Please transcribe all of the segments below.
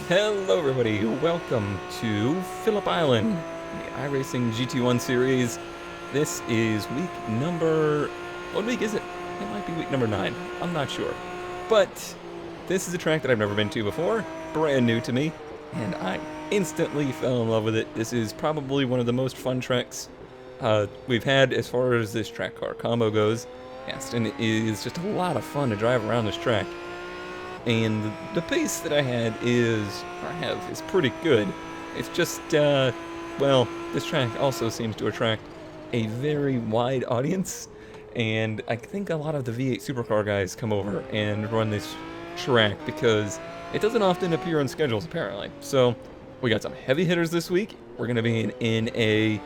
Hello everybody, welcome to Phillip Island, the iRacing GT1 series. This is week number... what week is it? It might be week number 9, I'm not sure. But this is a track that I've never been to before, brand new to me, and I instantly fell in love with it. This is probably one of the most fun tracks we've had as far as this track car combo goes. Aston is just a lot of fun to drive around this track. And the pace that I have is pretty good. It's just, well, this track also seems to attract a very wide audience, and I think a lot of the V8 supercar guys come over and run this track because it doesn't often appear on schedules, apparently. So, we got some heavy hitters this week. We're going to be in a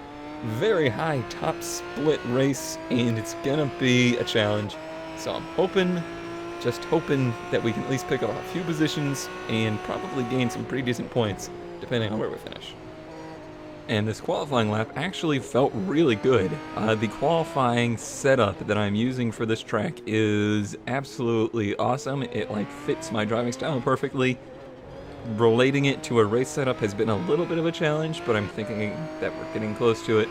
very high top split race, and it's going to be a challenge. So I'm just hoping that we can at least pick up a few positions and probably gain some pretty decent points, depending on where we finish. And this qualifying lap actually felt really good. The qualifying setup that I'm using for this track is absolutely awesome. It fits my driving style perfectly. Relating it to a race setup has been a little bit of a challenge, but I'm thinking that we're getting close to it.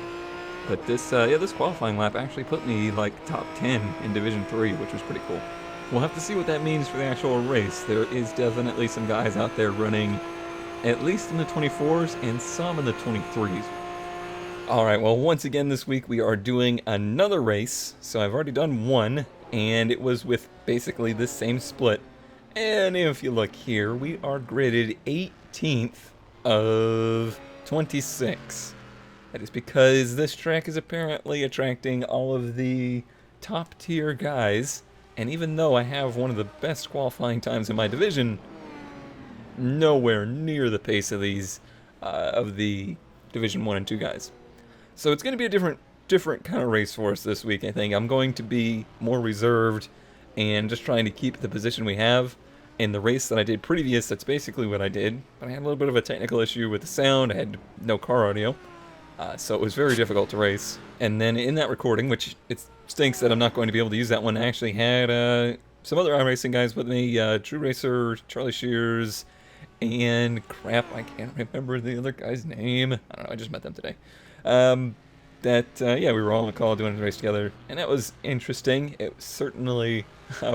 But this qualifying lap actually put me top 10 in Division 3, which was pretty cool. We'll have to see what that means for the actual race. There is definitely some guys out there running at least in the 24s and some in the 23s. Alright, well, once again this week we are doing another race. So I've already done one, and it was with basically the same split. And if you look here, we are gridded 18th of 26. That is because this track is apparently attracting all of the top tier guys. And even though I have one of the best qualifying times in my division, nowhere near the pace of these, of the Division 1 and 2 guys. So it's going to be a different kind of race for us this week, I think. I'm going to be more reserved and just trying to keep the position we have. In the race that I did previous, that's basically what I did. But I had a little bit of a technical issue with the sound. I had no car audio. So it was very difficult to race. And then in that recording, which it stinks that I'm not going to be able to use that one, I actually had some other iRacing guys with me, Drew Racer, Charlie Shears, and crap, I can't remember the other guy's name. I don't know, I just met them today. We were all on the call doing the race together, and that was interesting. It was certainly,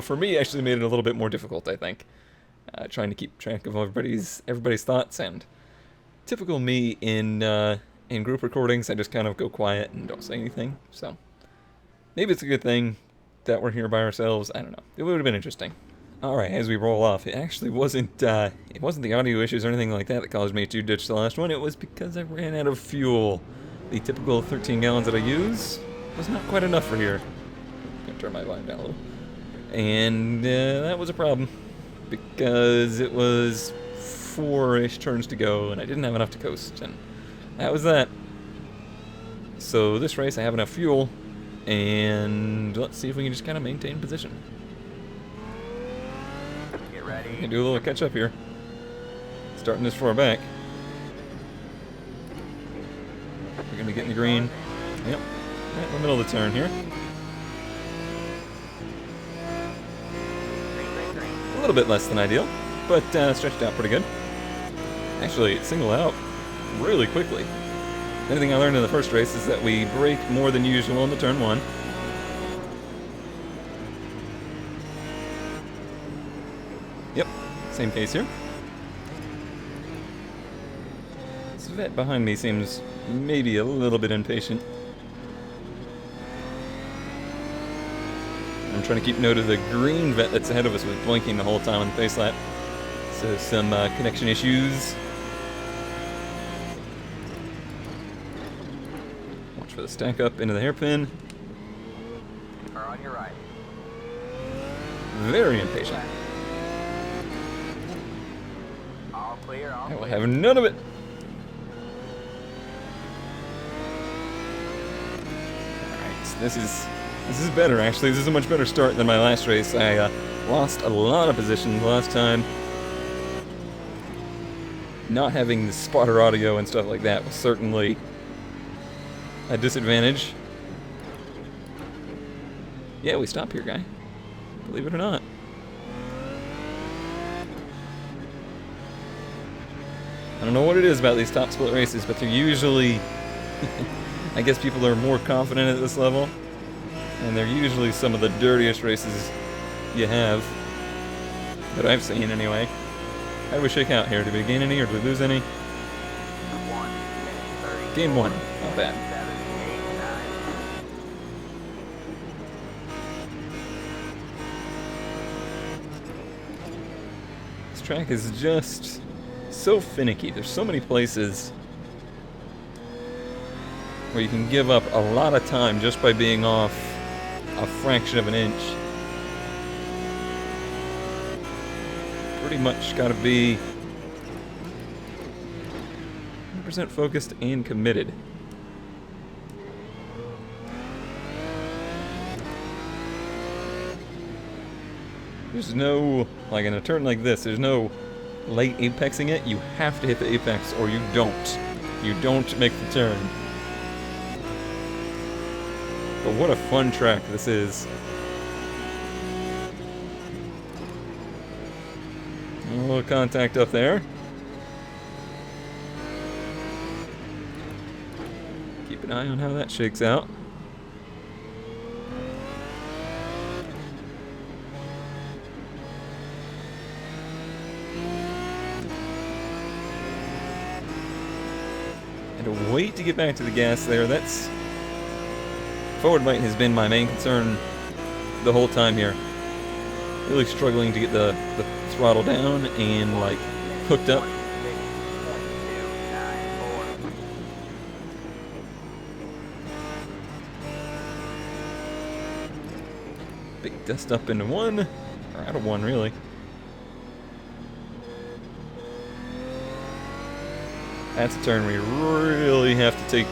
for me, actually made it a little bit more difficult, I think. Trying to keep track of everybody's thoughts, and typical me in group recordings, I just kind of go quiet and don't say anything, so maybe it's a good thing that we're here by ourselves. I don't know. It would have been interesting. Alright, as we roll off, it actually wasn't the audio issues or anything like that caused me to ditch the last one. It was because I ran out of fuel. The typical 13 gallons that I use was not quite enough for here. I'm gonna turn my volume down a little. And that was a problem, because it was 4-ish turns to go, and I didn't have enough to coast, and that was that. So this race I have enough fuel, and let's see if we can just kind of maintain position. Get ready. We can do a little catch up here. Starting this far back. We're gonna get in the green. Yep, right in the middle of the turn here. A little bit less than ideal, but stretched out pretty good. Actually, it singled out really quickly. Anything I learned in the first race is that we brake more than usual in the turn 1. Yep, same case here. This vet behind me seems maybe a little bit impatient. I'm trying to keep note of the green vet that's ahead of us with blinking the whole time on the face lap. So some connection issues. Watch for the stack up into the hairpin. Are on your right. Very impatient. All clear, all I will clear. have none of it. Alright, this is better actually. This is a much better start than my last race. I lost a lot of positions last time. Not having the spotter audio and stuff like that was certainly a disadvantage. Yeah, we stop here, guy. Believe it or not. I don't know what it is about these top split races, but they're usually... I guess people are more confident at this level. And they're usually some of the dirtiest races you have. That I've seen, anyway. How do we shake out here? Did we gain any or did we lose any? 1:30. Gain 1. Not bad. 7, 8, 9. This track is just so finicky. There's so many places where you can give up a lot of time just by being off a fraction of an inch. Pretty much got to be 100% focused and committed. There's no, like in a turn like this, there's no light apexing it. You have to hit the apex or you don't. You don't make the turn. But what a fun track this is. A little contact up there. Keep an eye on how that shakes out. And to wait to get back to the gas there, that's... Forward bite has been my main concern the whole time here. Really struggling to get the throttle down and like hooked up. 6, 2, 9, 4. Big dust up into 1, or out of 1 really. That's a turn where you really have to take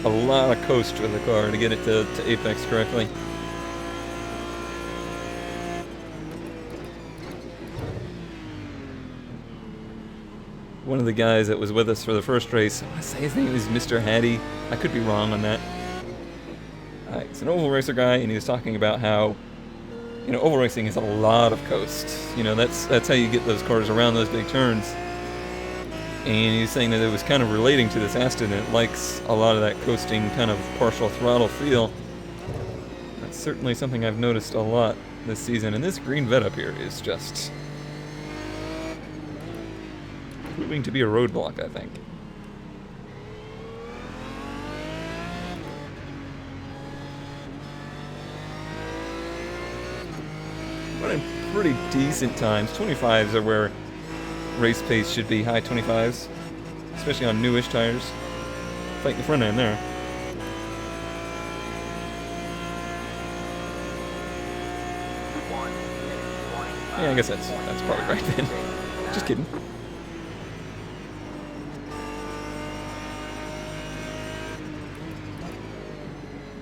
a lot of coast with the car to get it to apex correctly. One of the guys that was with us for the first race, I want to say his name is Mr. Hattie. I could be wrong on that. He's an oval racer guy, and he was talking about how, you know, oval racing is a lot of coast. You know, that's how you get those cars around those big turns. And he was saying that it was kind of relating to this Aston. It likes a lot of that coasting kind of partial throttle feel. That's certainly something I've noticed a lot this season. And this green vet up here is just proving to be a roadblock, I think. Running pretty decent times. 25s are where race pace should be, high 25s, especially on newish tires. Fight the front end there. Yeah, I guess that's probably right then. Just kidding.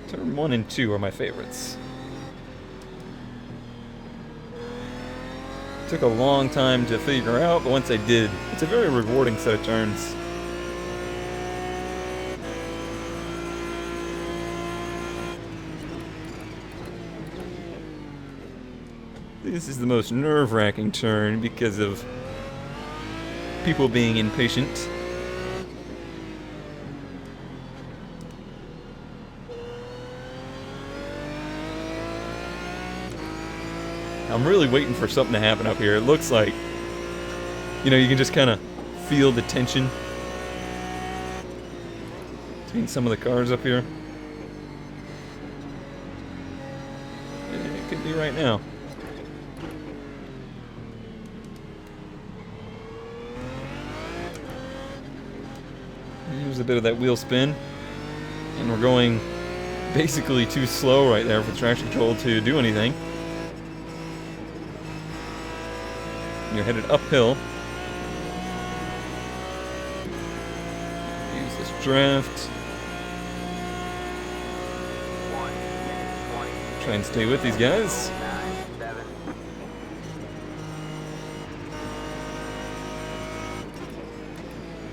Turn 1 and 2 are my favorites. Took a long time to figure out, but once I did, it's a very rewarding set of turns. This is the most nerve-wracking turn because of people being impatient. I'm really waiting for something to happen up here. It looks like, you know, you can just kind of feel the tension between some of the cars up here. It could be right now. There's a bit of that wheel spin, and we're going basically too slow right there for traction control to do anything. You're headed uphill. Use this draft. Try and stay with these guys.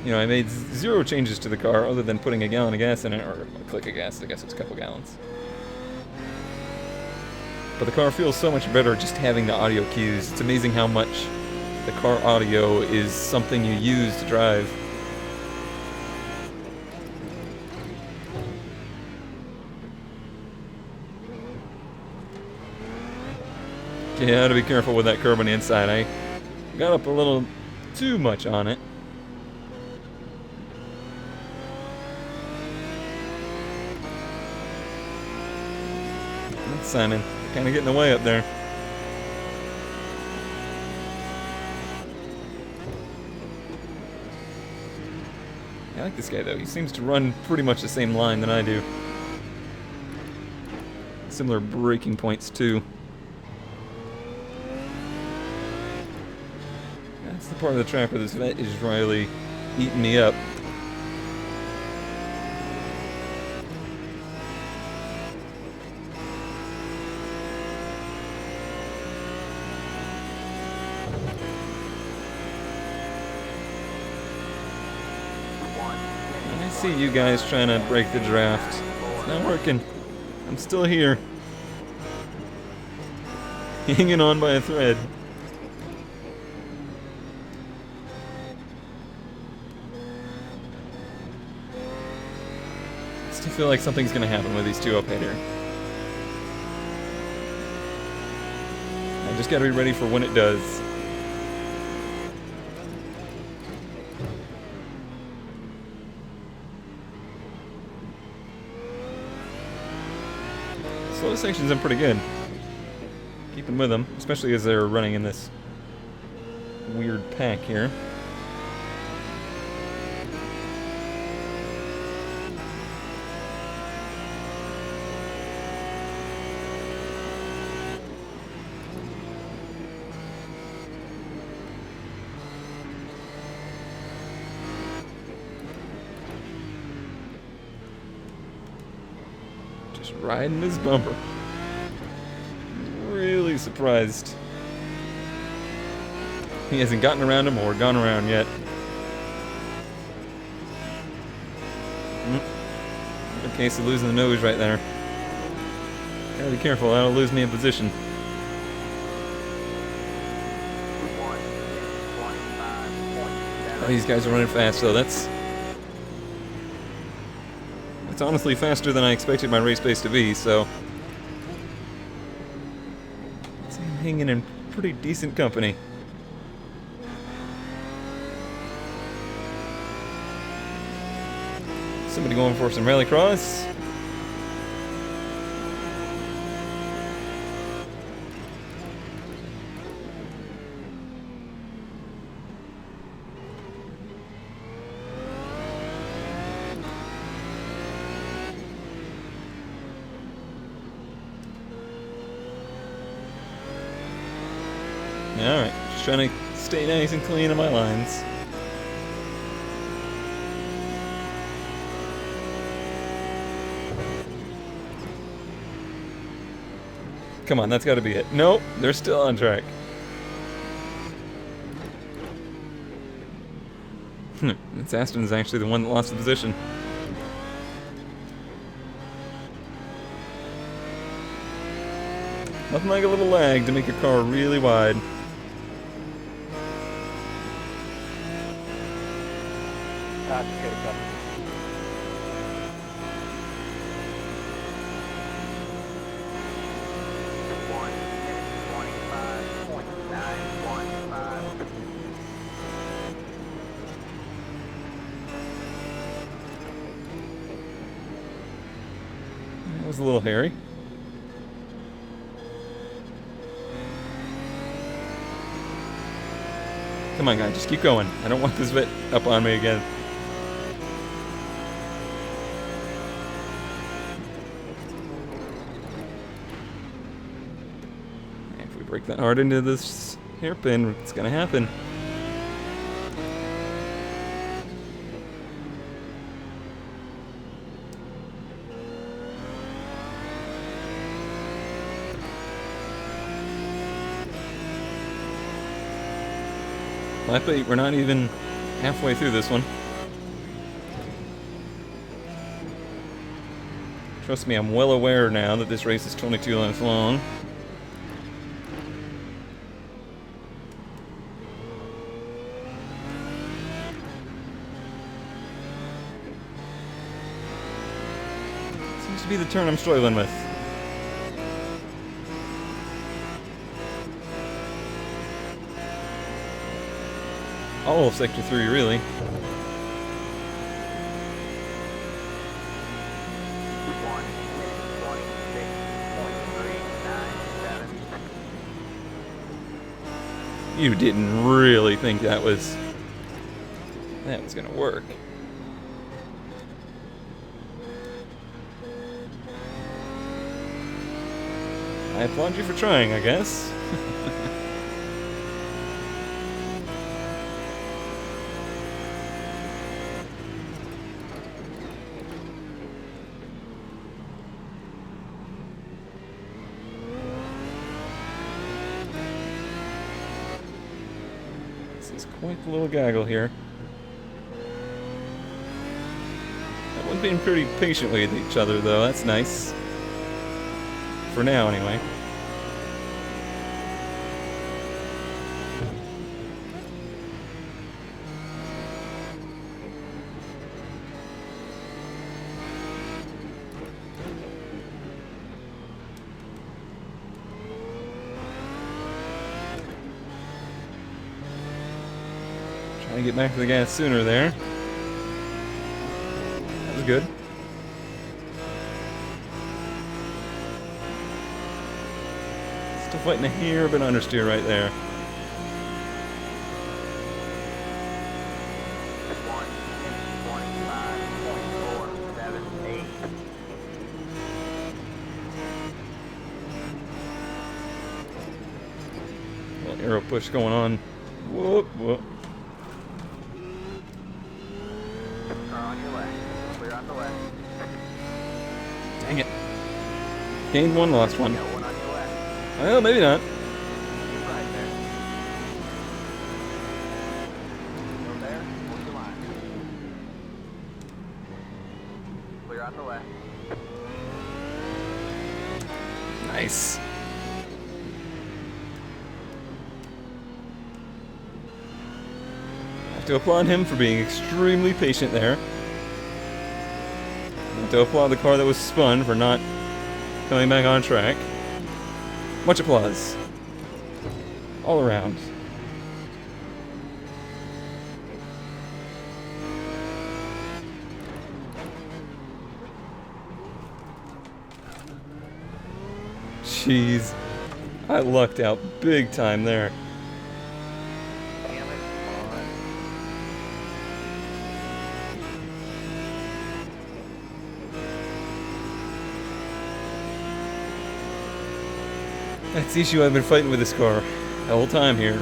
You know, I made 0 changes to the car other than putting a gallon of gas in it, or a click of gas, I guess it's a couple gallons. But the car feels so much better just having the audio cues. It's amazing how much the car audio is something you use to drive. Yeah, I gotta be careful with that curb on the inside. I got up a little too much on it. That's Simon. Kind of getting in the way up there. I like this guy though. He seems to run pretty much the same line that I do. Similar braking points too. That's the part of the track where this vet is really eating me up. I see you guys trying to break the draft. It's not working. I'm still here. Hanging on by a thread. I still feel like something's gonna happen with these two up here. I just gotta be ready for when it does. Slow sections I'm pretty good. Keeping with them, especially as they're running in this weird pack here. Just riding this bumper. Really surprised he hasn't gotten around him or gone around yet. Good case of losing the nose right there. Gotta be careful, that'll lose me a position. Oh, these guys are running fast, so that's honestly faster than I expected my race pace to be, so I'm hanging in pretty decent company. Somebody going for some rallycross. Alright, just trying to stay nice and clean on my lines. Come on, that's gotta be it. Nope, they're still on track. It's Aston's actually the one that lost the position. Nothing like a little lag to make your car really wide. That was a little hairy. Come on, guys, just keep going. I don't want this vet up on me again. If we break that hard into this hairpin, it's gonna happen. Lap 8, we're not even halfway through this one. Trust me, I'm well aware now that this race is 22 laps long. be the turn I'm struggling with. All of Sector 3, really. You didn't really think that was gonna work. I applaud you for trying, I guess. This is quite the little gaggle here. That one's being pretty patient with each other, though. That's nice. For now, anyway. Trying to get back to the gas sooner there. That was good. Still fighting a hair of an understeer right there. Little arrow push going on. Whoop, whoop. Dang it. Gained one, lost one. Well, maybe not. Nice. I have to applaud him for being extremely patient there. I have to applaud the car that was spun for not coming back on track. Much applause. All around. Jeez. I lucked out big time there. That's the issue I've been fighting with this car the whole time here.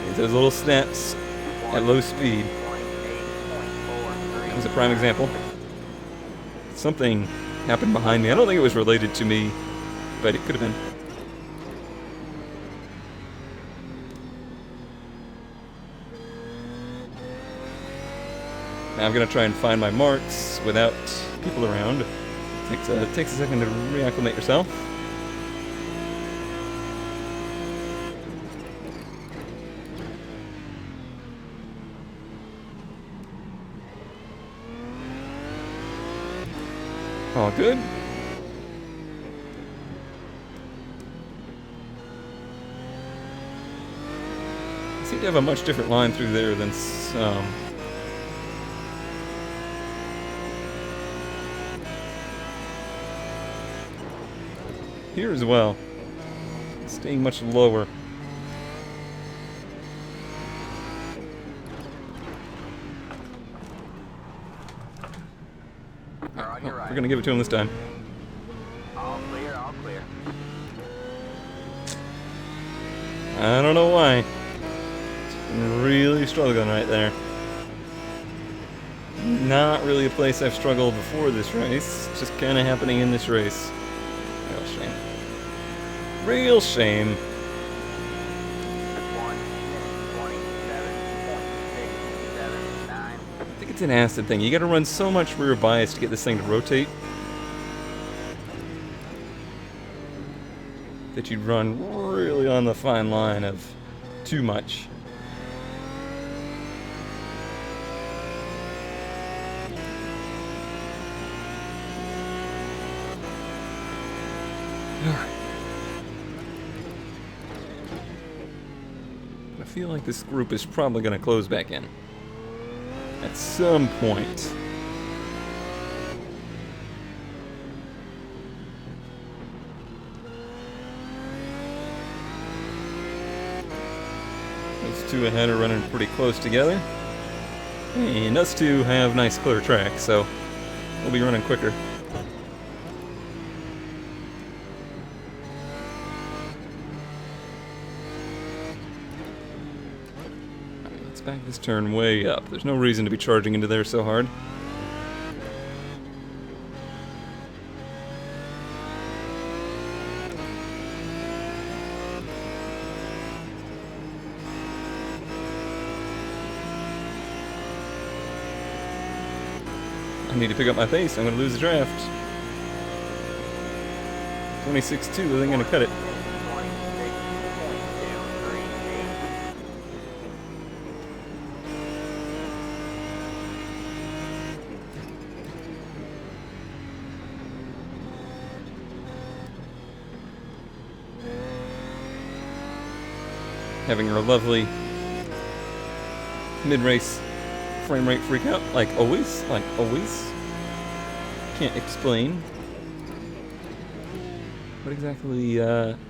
Is those little snaps at low speed. That was a prime example. Something happened behind me. I don't think it was related to me, but it could have been. Now I'm going to try and find my marks without people around. It takes a second to reacclimate yourself. All good. I seem to have a much different line through there than some. Here as well. Staying much lower. We're gonna give it to him this time. All clear, all clear. I don't know why. I'm really struggling right there. Not really a place I've struggled before this race. It's just kind of happening in this race. Real shame. Real shame. 1:27.679. I think it's an acid thing. You gotta run so much rear bias to get this thing to rotate that you run really on the fine line of too much. I feel like this group is probably going to close back in at some point. Those two ahead are running pretty close together. And us two have nice clear track, so we'll be running quicker. Alright, let's back this turn way up. There's no reason to be charging into there so hard. I need to pick up my pace. I'm going to lose the draft. 26.2 isn't going to cut it. 26.238. Having our lovely mid-race frame rate freak out, like always. Can't explain what exactly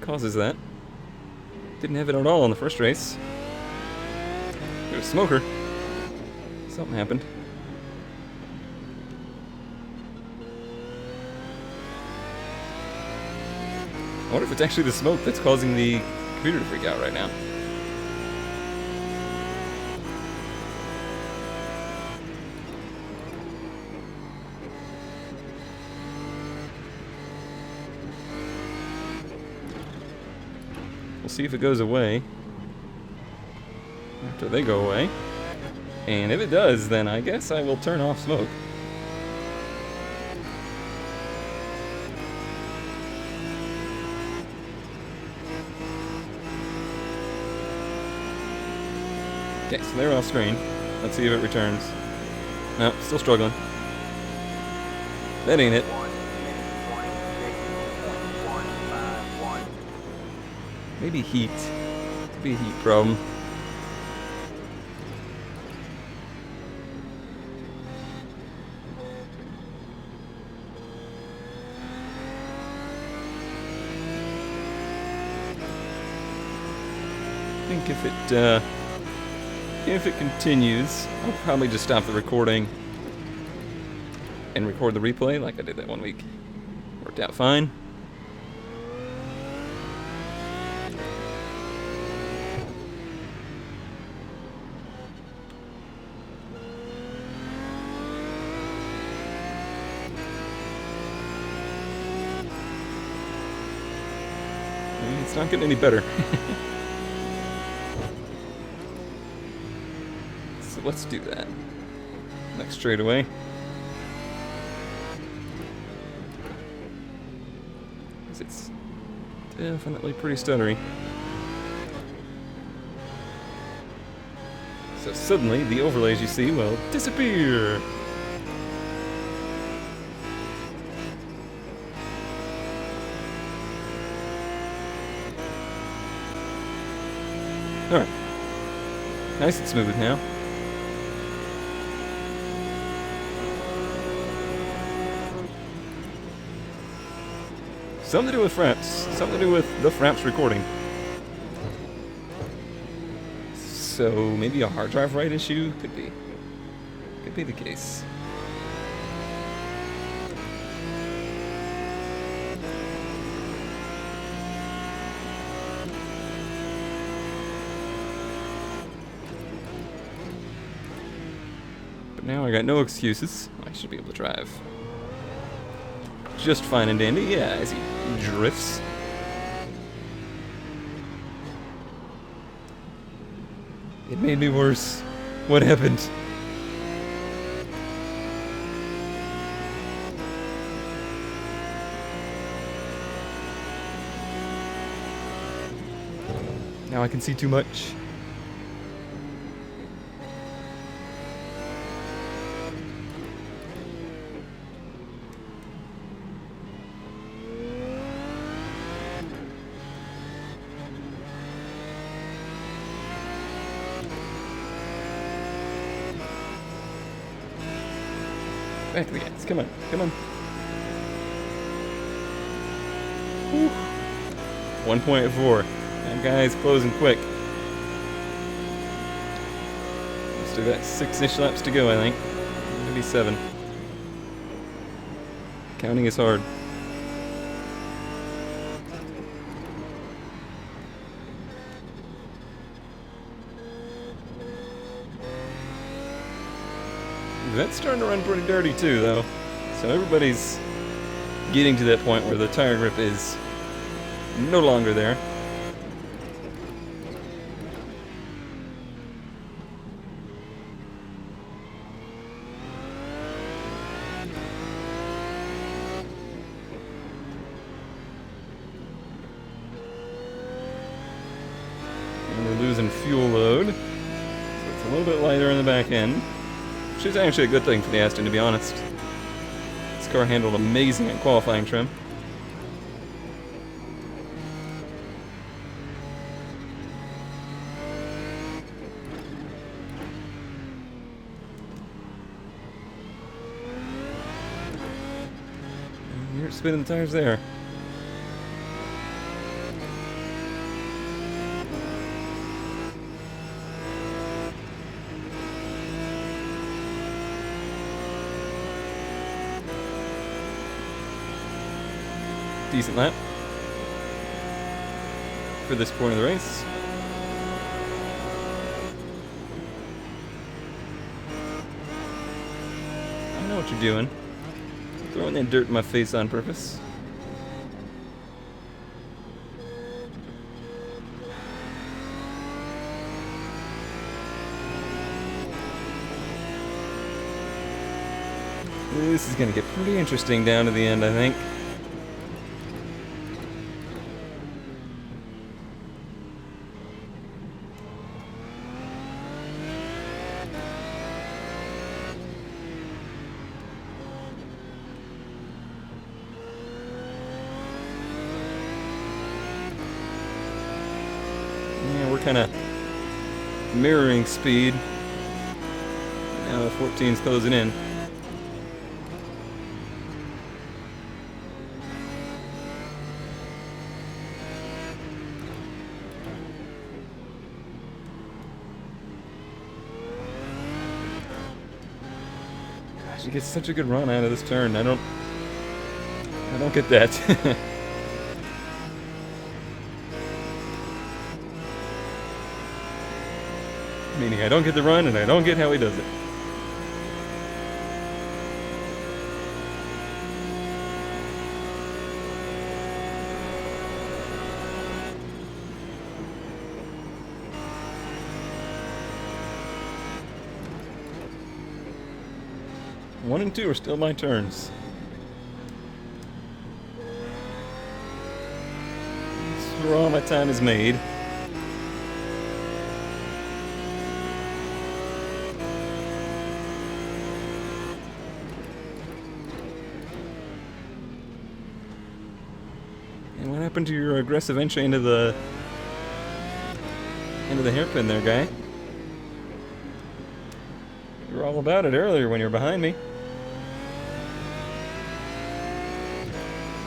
causes that. Didn't have it at all in the first race. It was a smoker. Something happened. I wonder if it's actually the smoke that's causing the computer to freak out right now. We'll see if it goes away after they go away. And if it does, then I guess I will turn off smoke. Okay, so they're off screen. Let's see if it returns. No, still struggling. That ain't it. 1:26.151. Maybe heat. Could be a heat problem. I think if it continues, I'll probably just stop the recording and record the replay like I did that one week. Worked out fine. It's not getting any better. So let's do that. Next straightaway. Because it's definitely pretty stuttery. So suddenly the overlays you see will disappear. Alright. Nice and smooth now. Something to do with Fraps. Something to do with the Fraps recording. So maybe a hard drive write issue? Could be. Could be the case. Now I got no excuses. I should be able to drive just fine and dandy. Yeah, as he drifts. It made me worse. What happened? Now I can see too much. Back to the gas. Come on. Come on. Whew. 1.4. That guy's closing quick. Still got 6-ish laps to go, I think. Maybe 7. Counting is hard. That's starting to run pretty dirty too, though. So everybody's getting to that point where the tire grip is no longer there. And we're losing fuel load, so it's a little bit lighter in the back end. Which is actually a good thing for the Aston, to be honest. This car handled amazing at qualifying trim. And you're spinning the tires there. Decent lap for this point of the race. I know what you're doing. Throwing that dirt in my face on purpose. This is going to get pretty interesting down to the end, I think. Yeah, we're kind of mirroring speed. Now the 14's closing in. Gosh, he gets such a good run out of this turn. I don't get that. Meaning I don't get the run and I don't get how he does it. One and two are still my turns. That's where all my time is made. And what happened to your aggressive entry into the hairpin there, guy? You were all about it earlier when you were behind me.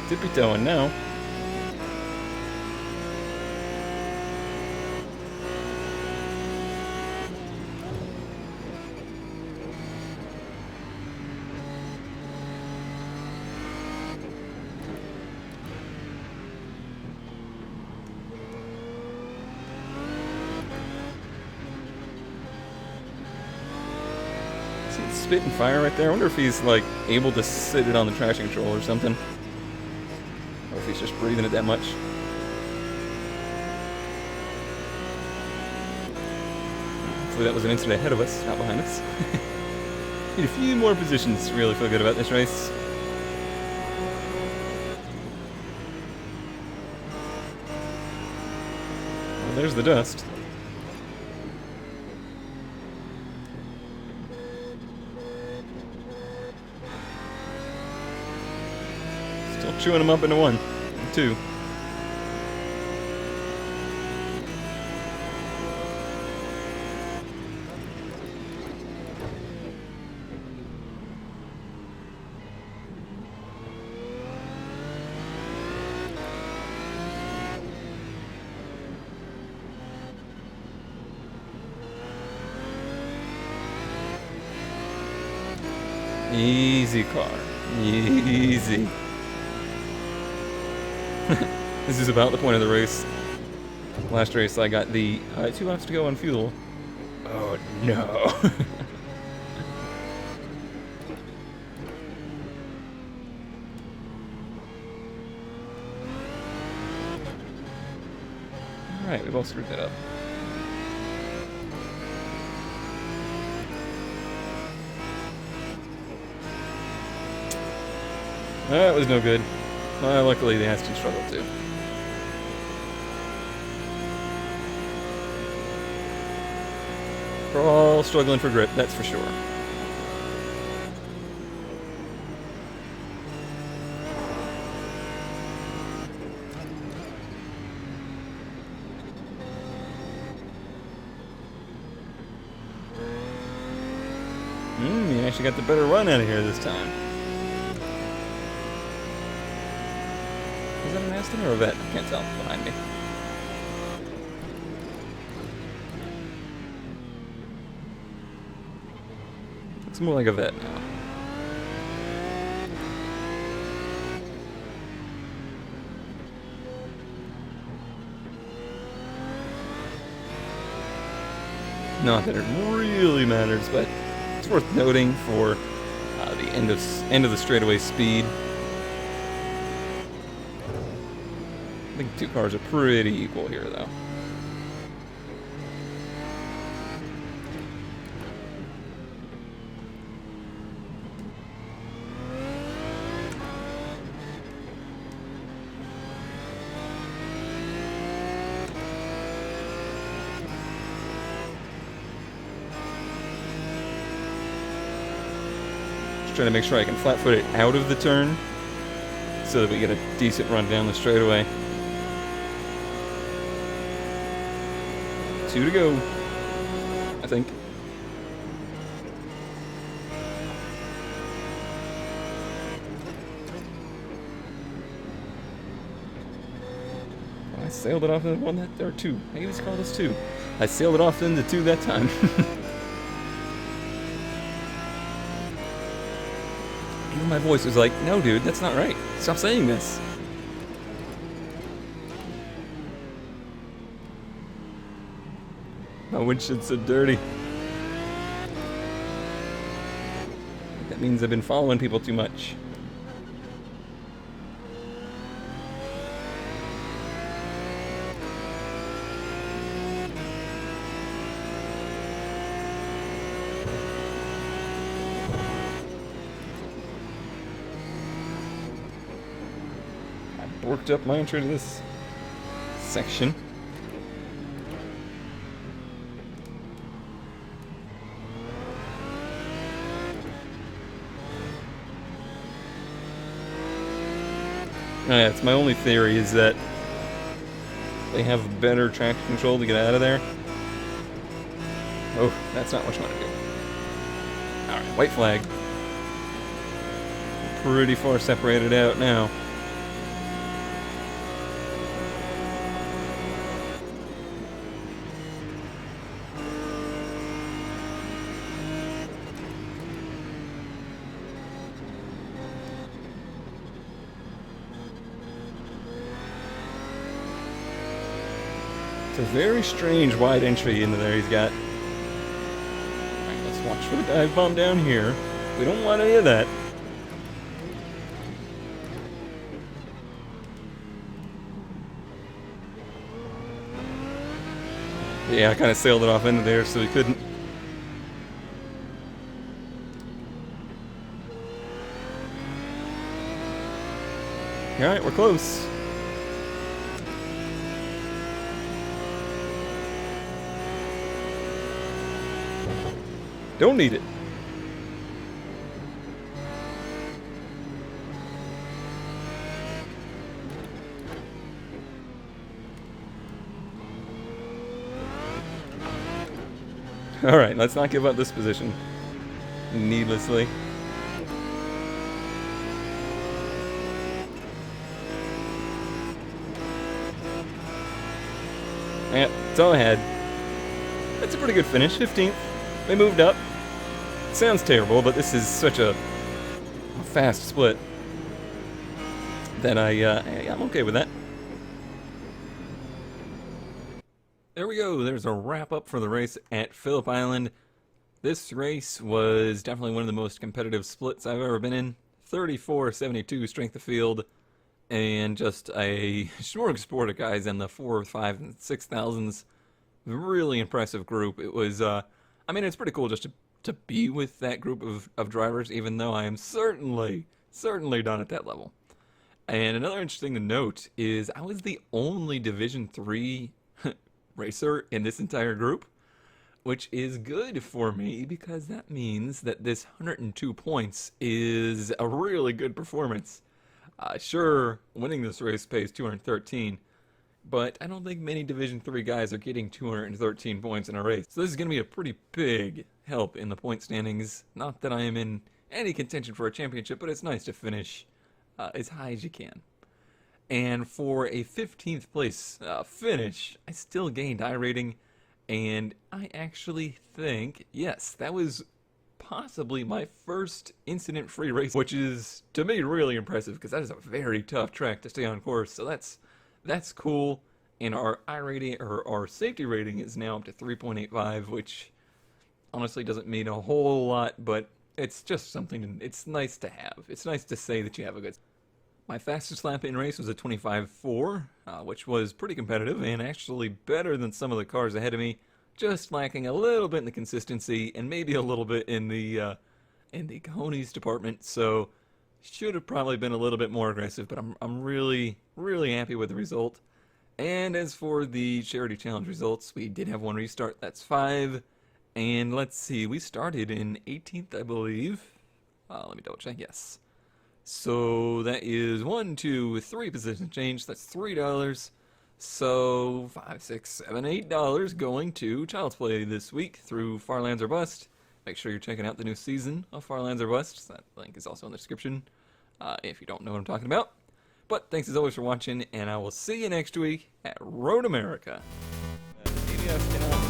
Tippy toeing now. See the spit and fire right there? I wonder if he's like able to sit it on the traction control or something. Or if he's just breathing it that much. Hopefully that was an incident ahead of us, not behind us. Need a few more positions to really feel good about this race. Well, there's the dust. Still chewing them up into one, and two. Easy car. Easy. This is about the point of the race. Last race I got the 2 laps to go on fuel. Oh no. Alright, we've all screwed that up. That was no good. Luckily, the Aston struggled too. We're all struggling for grip, that's for sure. You actually got the better run out of here this time. Is that an Aston or a Vet? I can't tell behind me. It's more like a Vet now. Not that it really matters, but it's worth noting for the end of the straightaway speed. I think the 2 cars are pretty equal here, though. Just trying to make sure I can flat-foot it out of the turn so that we get a decent run down the straightaway. 2 to go, I think. I sailed it off into 1 that, or 2. Maybe let's call this 2. I sailed it off into 2 that time. Even my voice was like, no dude, that's not right. Stop saying this. My windshield's so dirty. That means I've been following people too much. I worked up my entry to this section. Yeah, it's my only theory is that they have better traction control to get out of there. Oh, that's not what you want to do. Alright, white flag. Pretty far separated out now. It's a very strange wide entry into there he's got. Alright, let's watch for the dive bomb down here. We don't want any of that. Yeah, I kind of sailed it off into there so he couldn't. Alright, we're close. Don't need it. Alright, let's not give up this position needlessly. Yeah, it's all I had. That's a pretty good finish, 15th. They moved up. Sounds terrible, but this is such a fast split, then I'm okay with that. There we go. There's a wrap up for the race at Phillip Island. This race was definitely one of the most competitive splits I've ever been in. 34-72 strength of field, and just a smorgasbord of guys in the 4, 5, and 6,000s. Really impressive group. It was, I mean, it's pretty cool just to be with that group of drivers, even though I am certainly done at that level. And another interesting to note is I was the only Division 3 racer in this entire group, which is good for me because that means that this 102 points is a really good performance. Sure, winning this race pays 213, but I don't think many Division 3 guys are getting 213 points in a race. So this is going to be a pretty big help in the point standings. Not that I am in any contention for a championship, but it's nice to finish as high as you can. And for a 15th place finish, I still gained iRating, and I actually think, yes, that was possibly my first incident-free race, which is, to me, really impressive, because that is a very tough track to stay on course, so that's cool. And our iRating, or our safety rating, is now up to 3.85, which honestly doesn't mean a whole lot, but it's just something, it's nice to have. It's nice to say that you have a good... My fastest lap in race was a 25.4, which was pretty competitive and actually better than some of the cars ahead of me, just lacking a little bit in the consistency and maybe a little bit in the cojones department. So should have probably been a little bit more aggressive, but I'm really happy with the result. And as for the charity challenge results, we did have one restart. That's 5, and let's see, we started in 18th, I believe. Let me double check. Yes. So that is 1, 2, 3 position change. That's $3. So $5, $6, $7, $8 going to Child's Play this week through Farlands or Bust. Make sure you're checking out the new season of Farlands or Bust. That link is also in the description if you don't know what I'm talking about. But thanks as always for watching, and I will see you next week at Road America. ABS cannot,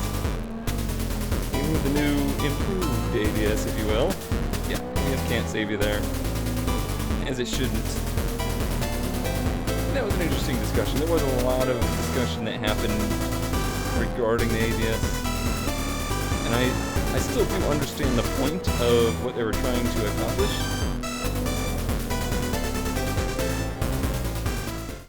even with the new improved ABS, if you will. Yeah, ABS can't save you there. As it shouldn't. That was an interesting discussion. There was a lot of discussion that happened regarding the ABS. And I still do understand the point of what they were trying to accomplish.